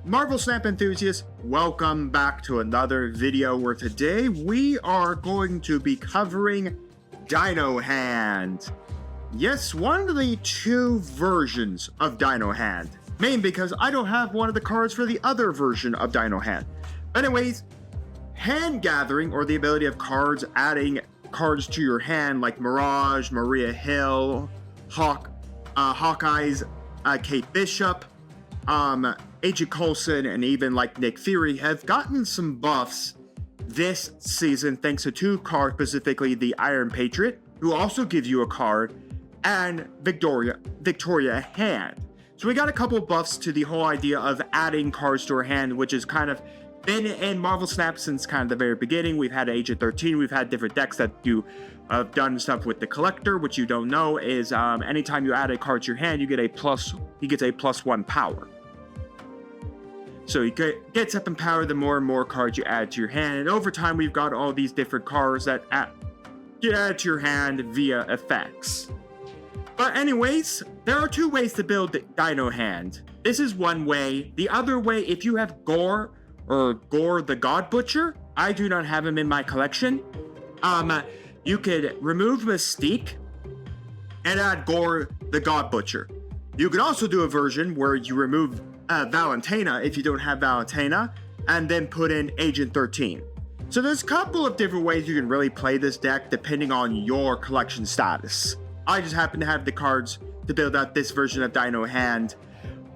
Marvel Snap enthusiasts, welcome back to another video where today we are going to be covering Dino Hand. Yes, one of the two versions of Dino Hand. Mainly because I don't have one of the cards for the other version of Dino Hand. Anyways, hand gathering, or the ability of cards adding cards to your hand like Mirage, Maria Hill, 𝐒𝐲𝐃𝐒, Kate Bishop, Agent Coulson, and even like Nick Fury have gotten some buffs this season thanks to two cards, specifically the Iron Patriot, who also gives you a card, and Victoria Hand. So we got a couple buffs to the whole idea of adding cards to our hand, which has kind of been in Marvel Snap since kind of the very beginning. We've had Agent 13, we've had different decks that do done stuff with the Collector. Which you don't know is anytime you add a card to your hand, you get a +1 power. So he gets up in power the more and more cards you add to your hand, and over time we've got all these different cards that get added to your hand via effects. But anyways, there are two ways to build Dino Hand. This is one way. The other way, if you have Gore or Gore the God Butcher, I do not have him in my collection. You could remove Mystique and add Gore the God Butcher. You could also do a version where you remove Valentina if you don't have Valentina, and then put in Agent 13. So there's a couple of different ways you can really play this deck depending on your collection status. I just happen to have the cards to build out this version of Dino Hand.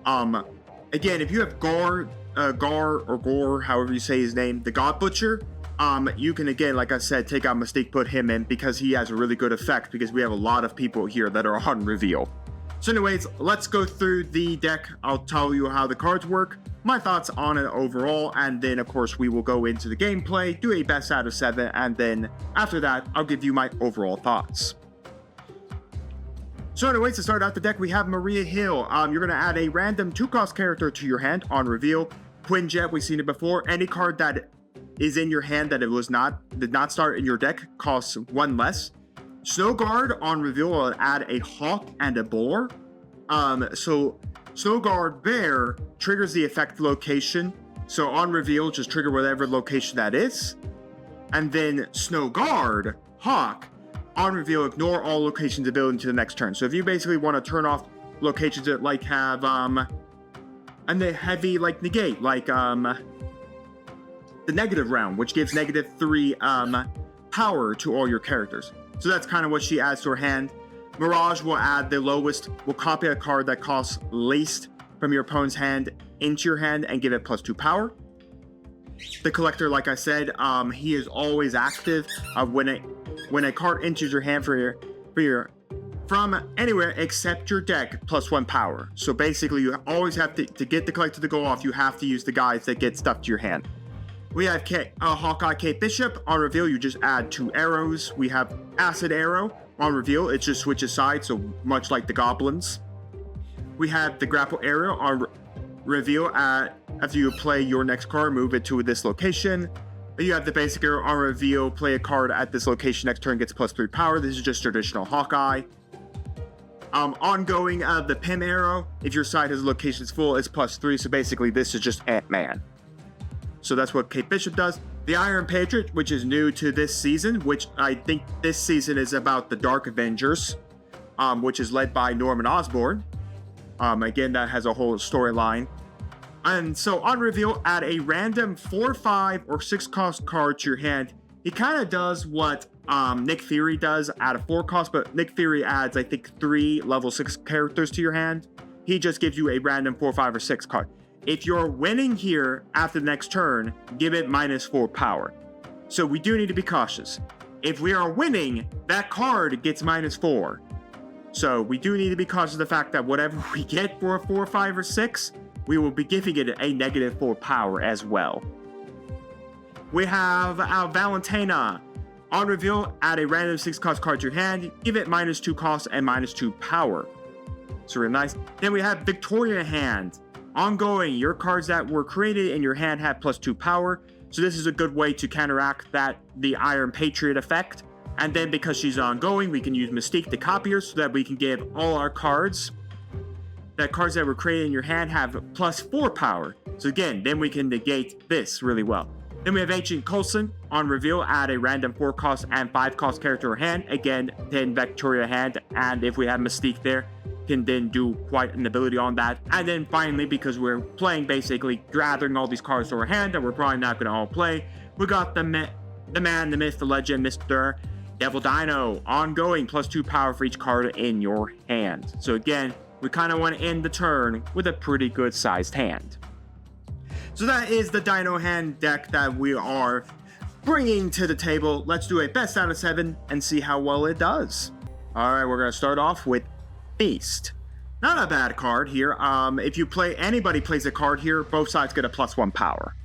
Again, if you have Gore, however you say his name, the God Butcher, you can, again, like I said, take out Mystique, put him in, because he has a really good effect, because we have a lot of people here that are on reveal. So anyways, let's go through the deck. I'll tell you how the cards work, my thoughts on it overall, and then of course we will go into the gameplay, do a best out of 7, and then after that, I'll give you my overall thoughts. So anyways, to start out the deck, we have Maria Hill. You're going to add a random 2-cost character to your hand on reveal. Quinjet, we've seen it before. Any card that is in your hand that did not start in your deck costs 1 less. Snow Guard on reveal will add a hawk and a boar. So Snow Guard Bear triggers the effect location. So on reveal, just trigger whatever location that is. And then Snow Guard Hawk on reveal, ignore all locations ability to the next turn. So if you basically want to turn off locations that like have and the heavy like negate, like the negative round, which gives -3 power to all your characters. So that's kind of what she adds to her hand. Mirage will add the lowest, will copy a card that costs least from your opponent's hand into your hand and give it +2 power. The Collector, like I said, he is always active. When a card enters your hand from anywhere except your deck, +1 power. So basically, you always have to get the Collector to go off, you have to use the guys that get stuff to your hand. We have Hawkeye Kate Bishop. On reveal, you just add 2 arrows. We have Acid Arrow. On reveal, it just switches sides, so much like the Goblins. We have the Grapple Arrow. On reveal, after you play your next card, move it to this location. You have the Basic Arrow. On reveal, play a card at this location. Next turn gets +3 power. This is just traditional Hawkeye. Ongoing, the Pim Arrow. If your side has locations full, it's +3. So basically, this is just Ant-Man. So that's what Kate Bishop does. The Iron Patriot, which is new to this season, which I think this season is about the Dark Avengers, which is led by Norman Osborn. Again, that has a whole storyline. And so on reveal, add a random 4, 5, or 6-cost card to your hand. He kind of does what Nick Fury does at a 4-cost, but Nick Fury adds, I think, 3 level 6 characters to your hand. He just gives you a random 4, 5, or 6 card. If you're winning here after the next turn, give it -4 power. So we do need to be cautious. If we are winning, that card gets -4. So we do need to be cautious of the fact that whatever we get for a 4, 5, or 6, we will be giving it a -4 power as well. We have Valentina. On reveal, add a random 6-cost card to your hand, give it -2 cost and -2 power. So really nice. Then we have Victoria Hand. Ongoing, your cards that were created in your hand have +2 power, so this is a good way to counteract the Iron Patriot effect. And then because she's ongoing, we can use Mystique to copy her so that we can give all our cards that cards that were created in your hand have +4 power. So again, then we can negate this really well. Then we have Ancient Coulson. On reveal, add a random 4 cost and 5 cost character or hand. Again, then Victoria hand, and if we have Mystique there, can then do quite an ability on that. And then finally, because we're playing basically gathering all these cards to our hand that we're probably not going to all play, we got the man, the myth, the legend, Mr. Devil Dino. Ongoing, +2 power for each card in your hand. So again, we kind of want to end the turn with a pretty good sized hand. So that is the Dino hand deck that we are bringing to the table. Let's do a best out of 7 and see how well it does. All right, we're going to start off with Feast. Not a bad card here. If you play, anybody plays a card here, both sides get a +1 power.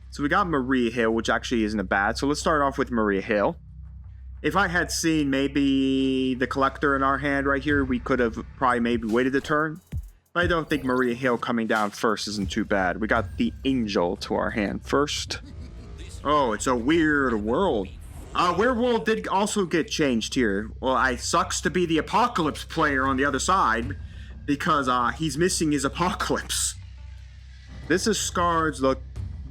So we got Maria Hill, which actually isn't a bad. So let's start off with Maria Hill. If I had seen maybe the Collector in our hand right here, we could have probably maybe waited a turn. But I don't think Maria Hill coming down first isn't too bad. We got the Angel to our hand first. Oh, it's a weird world. Weird World did also get changed here. Well, I sucks to be the Apocalypse player on the other side because he's missing his Apocalypse. This is Scar's, look,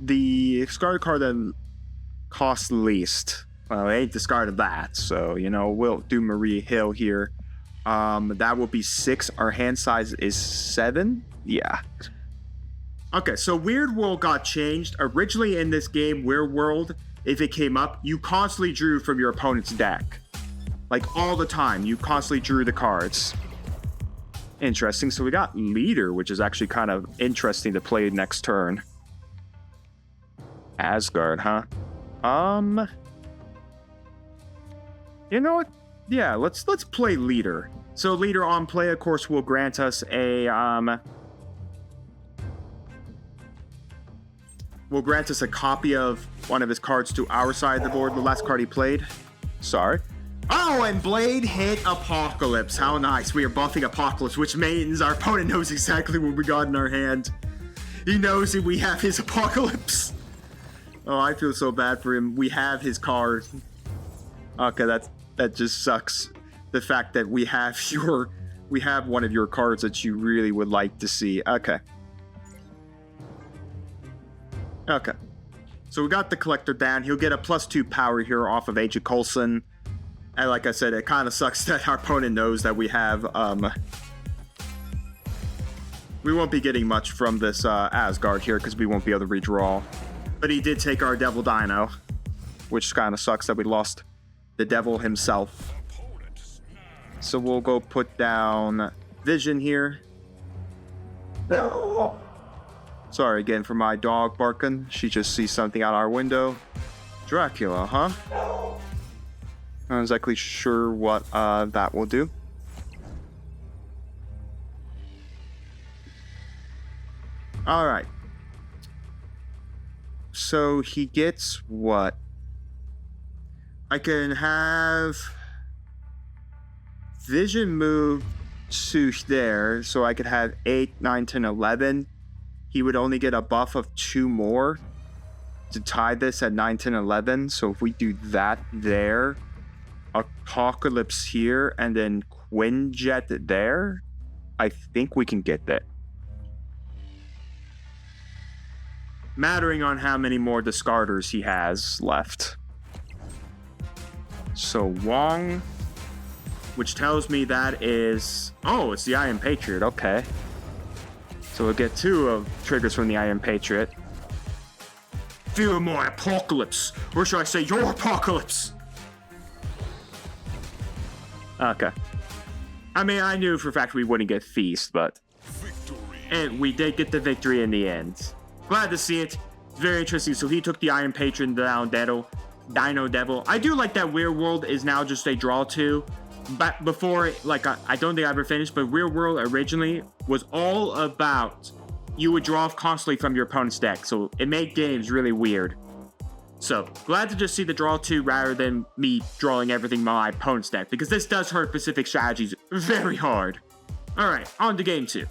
the Scar card that costs least. Well, I ain't discarded that, so, you know, we'll do Maria Hill here. That will be 6. Our hand size is 7. Yeah. Okay, so Weird World got changed. Originally in this game, Weird World, if it came up, you constantly drew from your opponent's deck. Like, all the time, you constantly drew the cards. Interesting. So we got Leader, which is actually kind of interesting to play next turn. Asgard, huh? You know what? Yeah, let's play Leader. So Leader on play, of course, will grant us a copy of one of his cards to our side of the board, the last card he played. Sorry. Oh, and Blade hit Apocalypse. How nice. We are buffing Apocalypse, which means our opponent knows exactly what we got in our hand. He knows that we have his Apocalypse. Oh, I feel so bad for him. We have his card. Okay, that just sucks. The fact that we have one of your cards that you really would like to see. Okay. Okay. So we got the Collector down. He'll get a +2 power here off of Ancient Coulson. And like I said, it kind of sucks that our opponent knows that we have, we won't be getting much from this Asgard here because we won't be able to redraw. But he did take our Devil Dino, which kind of sucks that we lost the Devil himself. So we'll go put down Vision here. No. Sorry again for my dog barking. She just sees something out our window. Dracula, huh? Not exactly sure what that will do. Alright. So he gets what? I can have Vision move to there, so I could have 8, 9, 10, 11. He would only get a buff of 2 more to tie this at 9, 10, 11. So if we do that there, Apocalypse here, and then Quinjet there, I think we can get that. Mattering on how many more discarders he has left. So Wong, which tells me that is... Oh, it's the Iron Patriot, okay. So we'll get 2 of triggers from the Iron Patriot. Feel my Apocalypse, or should I say your Apocalypse? Okay. I mean, I knew for a fact we wouldn't get Feast, but... And we did get the victory in the end. Glad to see it. It's very interesting. So he took the Iron Patron down, Dino Devil. I do like that Weird World is now just a draw 2. But before, like, I don't think I ever finished, but Weird World originally was all about you would draw constantly from your opponent's deck. So it made games really weird. So glad to just see the draw 2 rather than me drawing everything from my opponent's deck, because this does hurt specific strategies very hard. Alright, on to game 2.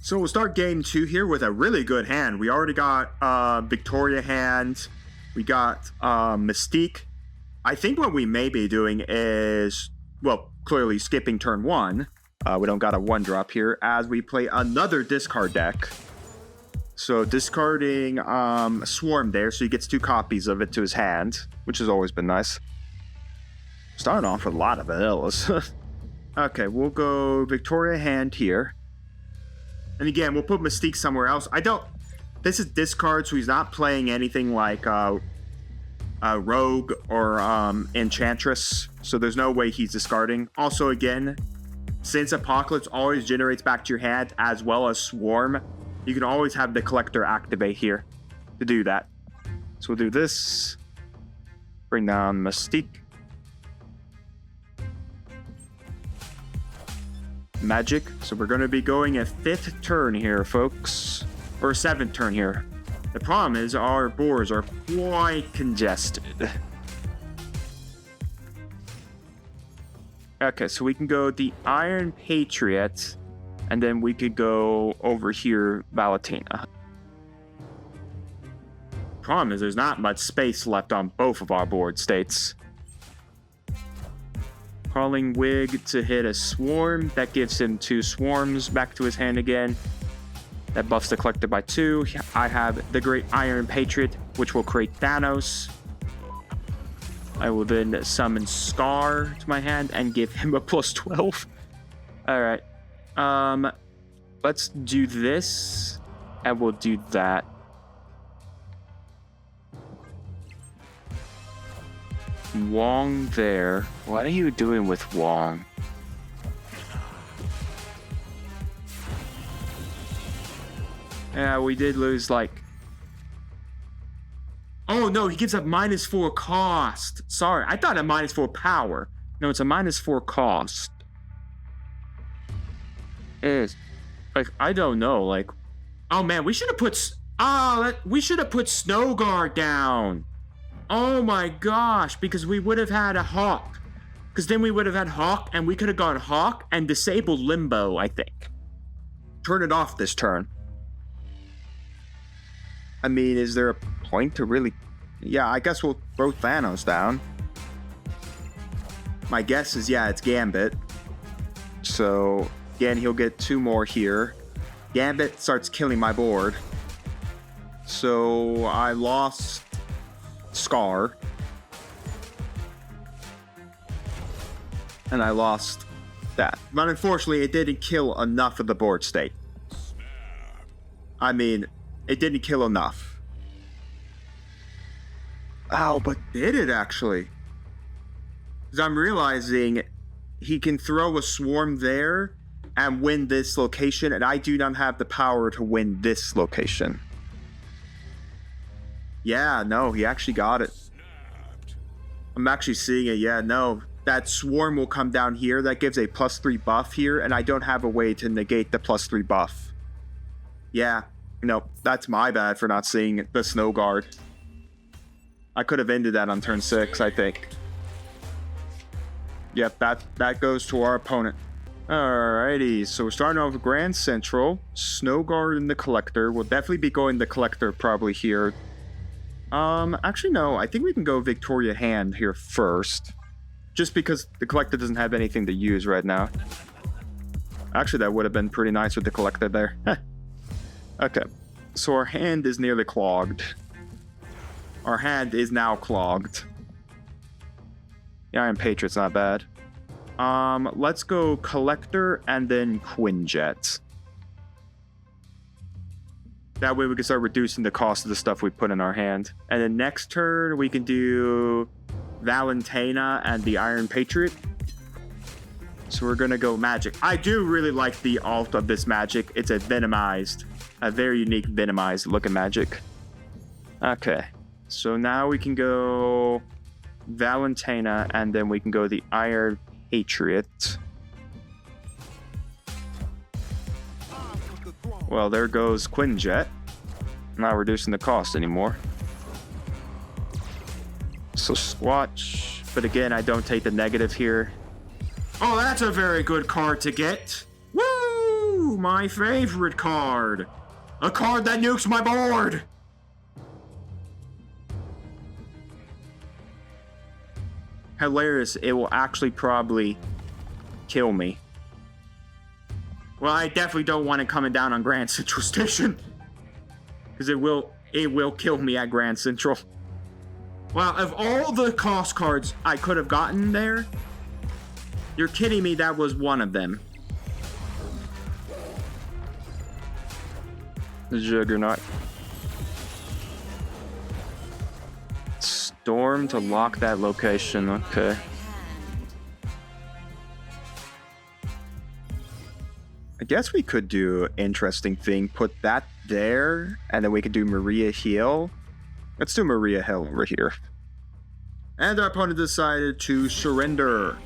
So we'll start game 2 here with a really good hand. We already got Victoria hand. We got Mystique. I think what we may be doing is, well, clearly skipping turn 1 We don't got a 1-drop here as we play another discard deck. So discarding Swarm there, so he gets 2 copies of it to his hand, which has always been nice. Starting off with a lot of vanillas. Okay, we'll go Victoria hand here. And again, we'll put Mystique somewhere else. This is discard, so he's not playing anything like Rogue or Enchantress. So there's no way he's discarding. Also, again, since Apocalypse always generates back to your hand as well as Swarm, you can always have the Collector activate here to do that. So we'll do this. Bring down Mystique. Magic. So we're going to be going a 5th turn here, folks. Or 7th turn here. The problem is our boards are quite congested. Okay, so we can go the Iron Patriot, and then we could go over here, Valentina. Problem is there's not much space left on both of our board states. Calling Wig to hit a Swarm. That gives him 2 Swarms back to his hand again. That buffs the Collector by 2. I have the Great Iron Patriot, which will create Thanos. I will then summon Scar to my hand and give him a +12. Alright. Let's do this. And we'll do that. Wong there. What are you doing with Wong? Yeah, we did lose like... Oh no, he gives up -4 cost. Sorry, I thought a -4 power. No, it's a -4 cost. It's like, I don't know, like... Oh man, we should have put... we should have put Snow Guard down. Oh my gosh, because we would have had a Hawk. Because then we would have had Hawk, and we could have gone Hawk and disabled Limbo, I think. Turn it off this turn. I mean, is there a point to really... Yeah, I guess we'll throw Thanos down. My guess is, yeah, it's Gambit. So, again, he'll get 2 more here. Gambit starts killing my board. So, I lost... Scar. And I lost that. But unfortunately, it didn't kill enough of the board state. I mean, it didn't kill enough. Oh, but did it actually? Because I'm realizing he can throw a Swarm there and win this location, and I do not have the power to win this location. Yeah, no, he actually got it. I'm actually seeing it. Yeah, no. That Swarm will come down here. That gives a +3 buff here, and I don't have a way to negate the +3 buff. Yeah, no, that's my bad for not seeing the Snow Guard. I could have ended that on turn 6, I think. Yep, that goes to our opponent. Alrighty, so we're starting off with Grand Central. Snow Guard and the Collector. We'll definitely be going the Collector probably here. Actually, no. I think we can go Victoria hand here first. Just because the Collector doesn't have anything to use right now. Actually, that would have been pretty nice with the Collector there. Okay. So our hand is nearly clogged. Our hand is now clogged. The Iron Patriot's not bad. Let's go Collector and then Quinjet. That way we can start reducing the cost of the stuff we put in our hand. And then next turn, we can do Valentina and the Iron Patriot. So we're going to go Magic. I do really like the alt of this Magic. It's a Venomized. A very unique Venomized looking Magic. Okay. So now we can go Valentina and then we can go the Iron Patriot. Well, there goes Quinjet. Not reducing the cost anymore. So Swatch. But again, I don't take the negative here. Oh, that's a very good card to get. Woo! My favorite card. A card that nukes my board. Hilarious. It will actually probably kill me. Well, I definitely don't want it coming down on Grand Central Station. Because it will kill me at Grand Central. Well, of all the cost cards I could have gotten there, you're kidding me, that was one of them. The Juggernaut. Storm to lock that location, okay. I guess we could do interesting thing, put that there, and then we could do Maria Hill. Let's do Maria Hill over here. And our opponent decided to surrender.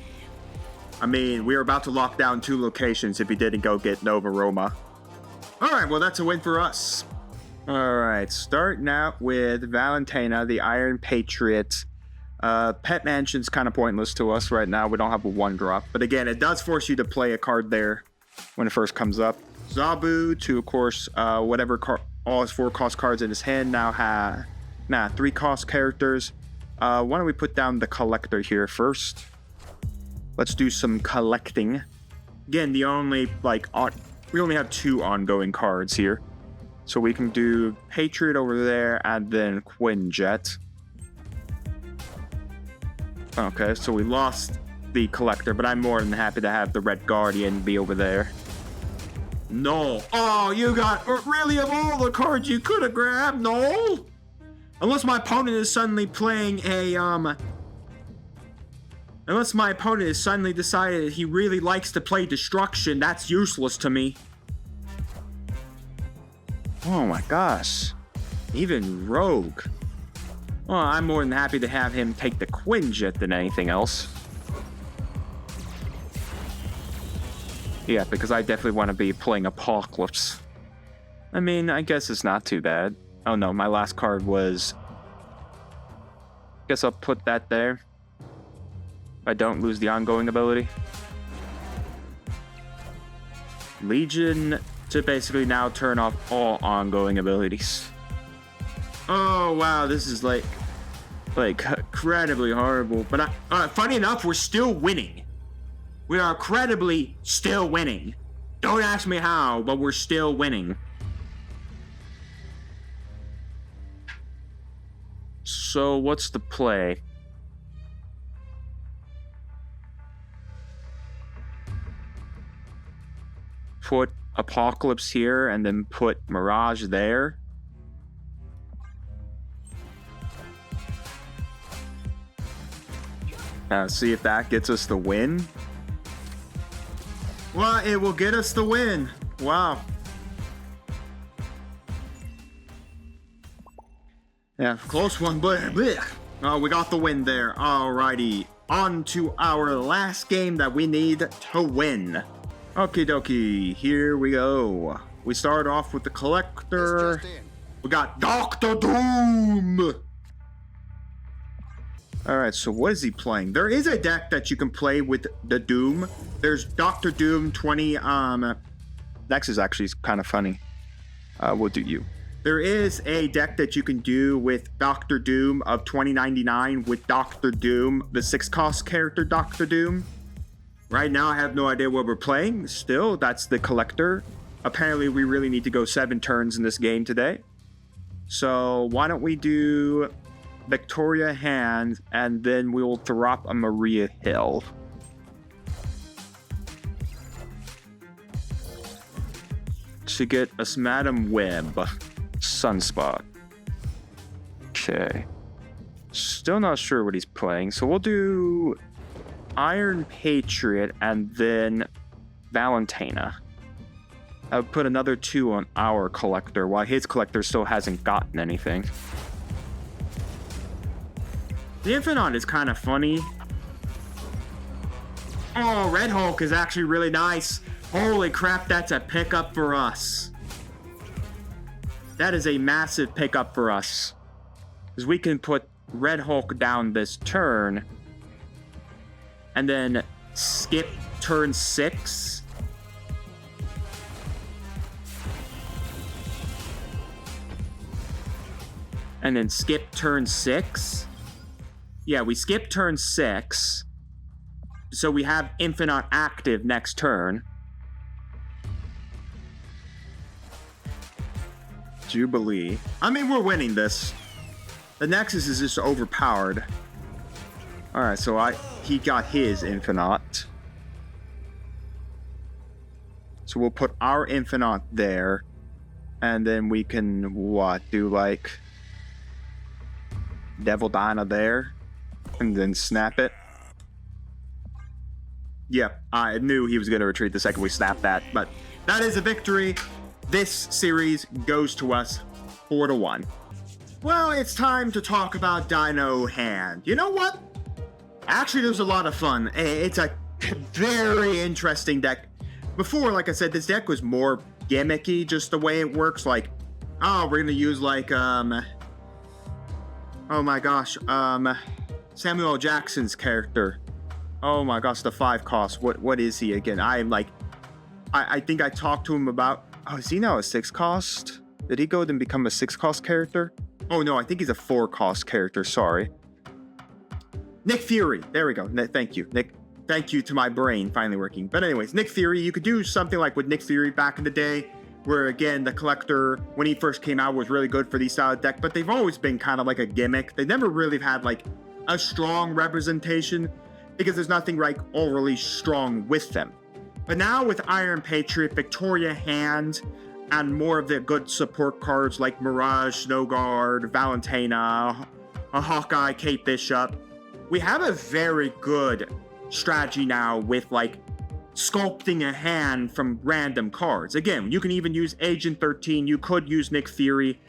I mean, we were about to lock down 2 locations if he didn't go get Nova Roma. Alright, well that's a win for us. Alright, starting out with Valentina, the Iron Patriot. Pet Mansion's kind of pointless to us right now. We don't have a 1-drop. But again, it does force you to play a card there when it first comes up. Zabu to, of course, whatever all his 4 cost cards in his hand now have 3 cost characters. Why don't we put down the collector here first? Let's do some collecting. Again, the only we only have 2 ongoing cards here, so we can do Patriot over there and then Quinjet. Okay, so we lost the collector, but I'm more than happy to have the Red Guardian be over there. No. Oh, you got really of all the cards you could have grabbed, no? Unless my opponent is suddenly playing a unless my opponent has suddenly decided he really likes to play Destruction, that's useless to me. Oh my gosh. Even Rogue. Well, I'm more than happy to have him take the Quinjet than anything else. Yeah, because I definitely want to be playing Apocalypse. I mean, I guess it's not too bad. Oh no, my last card was... Guess I'll put that there. I don't lose the ongoing ability. Legion to basically now turn off all ongoing abilities. Oh wow, this is like incredibly horrible. But funny enough, we're still winning. We are incredibly still winning. Don't ask me how, but we're still winning. So what's the play? Put Apocalypse here and then put Mirage there. See if that gets us the win. Well, it will get us the win. Wow. Yeah, close one, but oh, we got the win there. Alrighty, on to our last game that we need to win. Okie dokie, here we go. We start off with the Collector. We got Dr. Doom. Alright, so what is he playing? There is a deck that you can play with the Doom. There's Dr. Doom 20, Next is actually kind of funny. We'll do you. There is a deck that you can do with Dr. Doom of 2099 with Dr. Doom, the 6-cost character Dr. Doom. Right now, I have no idea what we're playing. Still, that's the Collector. Apparently, we really need to go 7 turns in this game today. So, why don't we do Victoria Hand, and then we will drop a Maria Hill. To get us Madam Web. Sunspot. Okay. Still not sure what he's playing, so we'll do Iron Patriot and then Valentina. I would put another 2 on our Collector, while his Collector still hasn't gotten anything. The Infinite is kind of funny. Oh, Red Hulk is actually really nice. Holy crap, that's a pickup for us. That is a massive pickup for us. Because we can put Red Hulk down this turn. And then skip turn 6. And then skip turn 6. Yeah, we skip turn 6. So we have Infinite active next turn. Jubilee. I mean, we're winning this. The Nexus is just overpowered. Alright, so he got his Infinite. So we'll put our Infinite there. And then we can, do like... Devil Dino there. And then snap it. Yep, I knew he was going to retreat the second we snapped that. But that is a victory. This series goes to us 4-1. Well, it's time to talk about Dino Hand. You know what? Actually, there's a lot of fun. It's a very interesting deck. Before, like I said, this deck was more gimmicky, just the way it works. Like, oh, we're gonna use like, oh my gosh, Samuel Jackson's character. Oh my gosh, the 5 cost. What is he again? I think I talked to him about. Oh, is he now a 6 cost? Did he go then become a 6 cost character? Oh no, I think he's a 4 cost character. Sorry. Nick Fury. There we go. Thank you, Nick. Thank you to my brain finally working. But anyways, Nick Fury, you could do something like with Nick Fury back in the day, where again, the collector, when he first came out, was really good for these style of deck, but they've always been kind of like a gimmick. They never really had like a strong representation because there's nothing like overly strong with them. But now with Iron Patriot, Victoria Hand, and more of the good support cards like Mirage, Snow Guard, Valentina, a Hawkeye, Kate Bishop, we have a very good strategy now with like sculpting a hand from random cards. Again, you can even use Agent 13, you could use Nick Fury.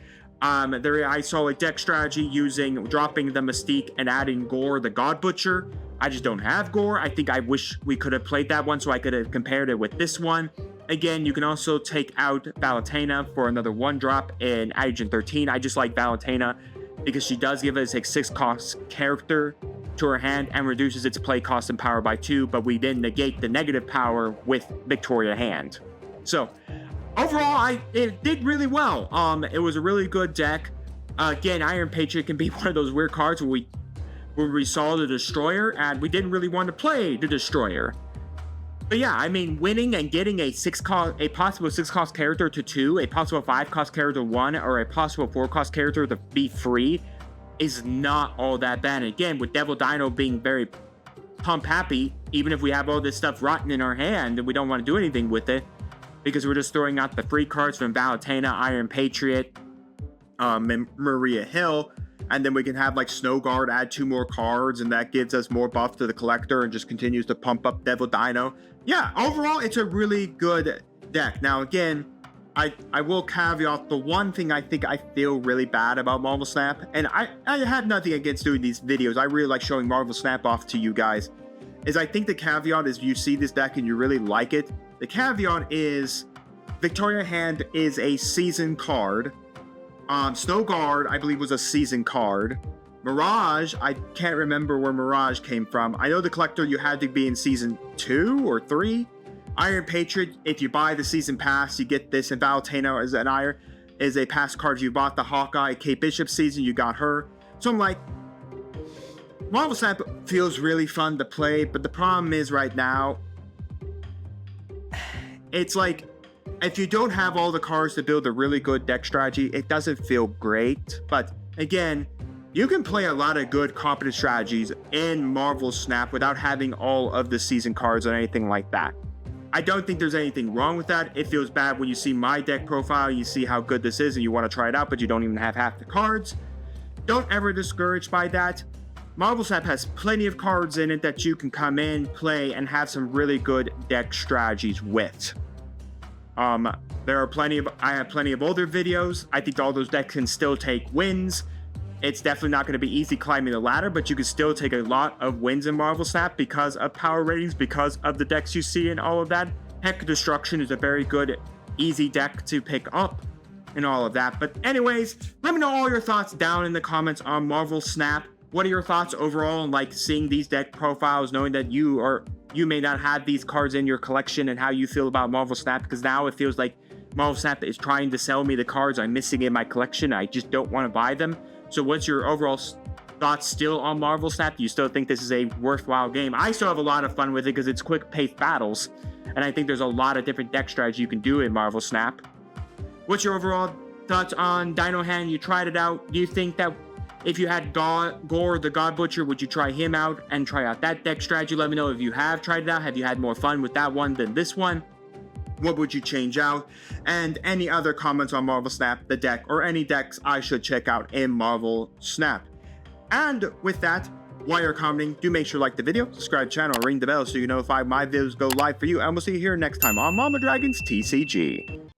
I saw a deck strategy using dropping the Mystique and adding Gore the God Butcher. I just don't have Gore. I think I wish we could have played that one so I could have compared it with this one. Again, you can also take out Valentina for another 1-drop in Agent 13. I just like Valentina because she does give us a 6 cost character to her hand and reduces its play cost and power by 2, but we then negate the negative power with Victoria Hand. So overall, it did really well. It was a really good deck. Again, Iron Patriot can be one of those weird cards where we saw the Destroyer and we didn't really want to play the Destroyer. But yeah, I mean, winning and getting a possible 6 cost character to 2, a possible 5 cost character to 1, or a possible 4 cost character to be free is not all that bad. And again, with Devil Dino being very pump happy, even if we have all this stuff rotten in our hand and we don't want to do anything with it, because we're just throwing out the free cards from Valentina, Iron Patriot, Maria Hill, and then we can have like Snow Guard add 2 more cards, and that gives us more buff to the collector and just continues to pump up Devil Dino. Yeah, overall, it's a really good deck. Now, again, I will caveat the one thing I feel really bad about Marvel Snap, and I have nothing against doing these videos. I really like showing Marvel Snap off to you guys, is I think the caveat is if you see this deck and you really like it, the caveat is Victoria Hand is a season card. Snow Guard, I believe, was a season card. Mirage, I can't remember where Mirage came from. I know the collector, you had to be in season 2 or 3. Iron Patriot, if you buy the season pass, you get this. And Valentina is a pass card. If you bought the Hawkeye Kate Bishop season, you got her. So I'm like, Marvel Snap feels really fun to play, but the problem is right now, it's like, if you don't have all the cards to build a really good deck strategy, it doesn't feel great. But again, you can play a lot of good competent strategies in Marvel Snap without having all of the season cards or anything like that. I don't think there's anything wrong with that. It feels bad when you see my deck profile, you see how good this is and you want to try it out, but you don't even have half the cards. Don't ever discouraged by that. Marvel Snap has plenty of cards in it that you can come in, play, and have some really good deck strategies with. I have plenty of older videos. I think all those decks can still take wins. It's definitely not going to be easy climbing the ladder, but you can still take a lot of wins in Marvel Snap because of power ratings, because of the decks you see and all of that. Heck Destruction is a very good, easy deck to pick up and all of that. But anyways, let me know all your thoughts down in the comments on Marvel Snap. What are your thoughts overall on like seeing these deck profiles, knowing that you may not have these cards in your collection, and how you feel about Marvel Snap? Because now it feels like Marvel Snap is trying to sell me the cards I'm missing in my collection. I just don't want to buy them. So what's your overall thoughts still on Marvel Snap? Do you still think this is a worthwhile game? I still have a lot of fun with it because it's quick-paced battles, and I think there's a lot of different deck strategies you can do in Marvel Snap. What's your overall thoughts on Dino Hand? You tried it out. Do you think that if you had Gore the God Butcher, would you try him out and try out that deck strategy? Let me know if you have tried it out. Have you had more fun with that one than this one? What would you change out? And any other comments on Marvel Snap, the deck, or any decks I should check out in Marvel Snap. And with that, while you're commenting, do make sure to like the video, subscribe to the channel, ring the bell so you know if my videos go live for you. And we'll see you here next time on Mama Dragon's TCG.